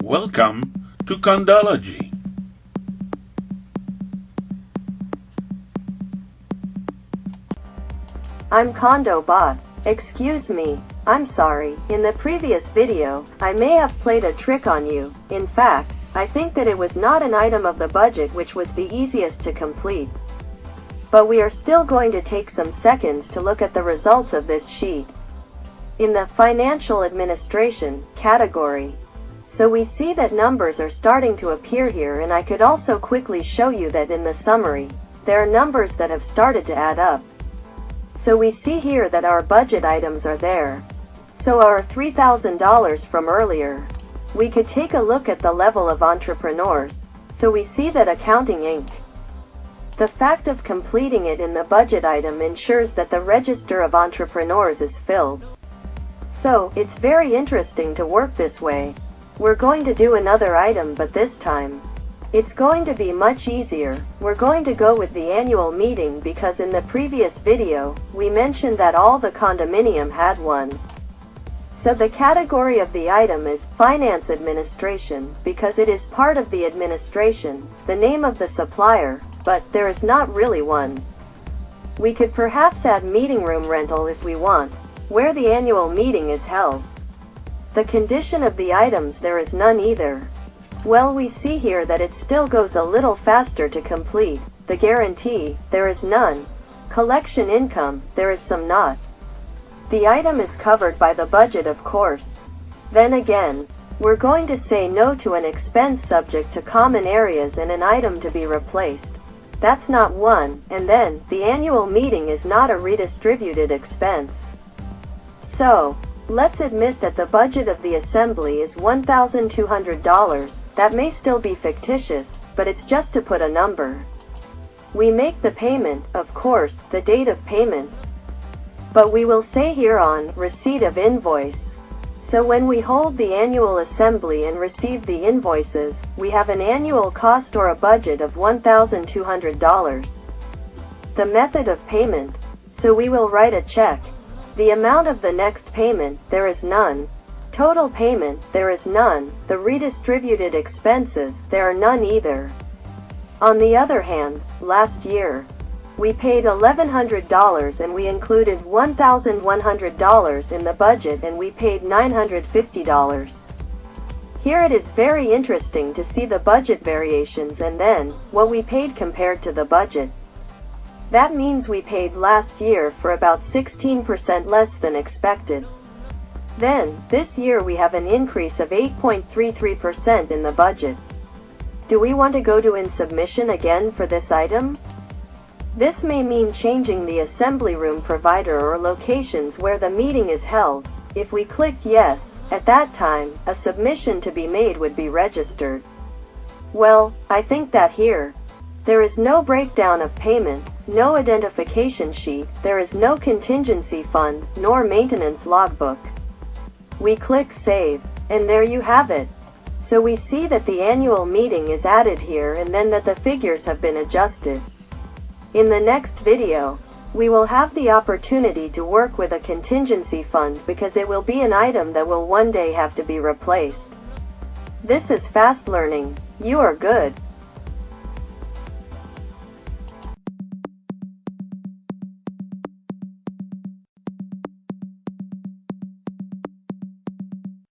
Welcome to CondoLogy. I'm Condo bot. Excuse me, I'm sorry. In the previous video, I may have played a trick on you. In fact, I think that it was not an item of the budget which was the easiest to complete. But we are still going to take some seconds to look at the results of this sheet. In the Financial Administration category, so we see that numbers are starting to appear here, and I could also quickly show you that in the summary, there are numbers that have started to add up. So we see here that our budget items are there. So our $3,000 from earlier. We could take a look at the level of entrepreneurs. So we see that Accounting Inc. The fact of completing it in the budget item ensures that the register of entrepreneurs is filled. So, it's very interesting to work this way. We're going to do another item, but this time, it's going to be much easier. We're going to go with the annual meeting because in the previous video, we mentioned that all the condominium had one. So the category of the item is Finance Administration because it is part of the administration, the name of the supplier, but there is not really one. We could perhaps add meeting room rental if we want, where the annual meeting is held. The condition of the items, there is none either. Well, we see here that it still goes a little faster to complete. The guarantee, there is none. Collection income, there is some not. The item is covered by the budget, of course. Then again, we're going to say no to an expense subject to common areas and an item to be replaced. That's not one, and then, the annual meeting is not a redistributed expense. So, let's admit that the budget of the assembly is $1,200. That may still be fictitious, but it's just to put a number. We make the payment, of course, the date of payment. But we will say here on receipt of invoice. So when we hold the annual assembly and receive the invoices, we have an annual cost or a budget of $1,200. The method of payment. So we will write a check. The amount of the next payment, there is none. Total payment, there is none. The redistributed expenses, there are none either. On the other hand, last year, we paid $1,100 and we included $1,100 in the budget and we paid $950. Here it is very interesting to see the budget variations and then, what we paid compared to the budget. That means we paid last year for about 16% less than expected. Then, this year we have an increase of 8.33% in the budget. Do we want to go to in submission again for this item? This may mean changing the assembly room provider or locations where the meeting is held. If we click yes, at that time, a submission to be made would be registered. Well, I think that here, there is no breakdown of payment, no identification sheet, there is no contingency fund, nor maintenance logbook. We click save, and there you have it. So we see that the annual meeting is added here and then that the figures have been adjusted. In the next video, we will have the opportunity to work with a contingency fund because it will be an item that will one day have to be replaced. This is fast learning. You are good.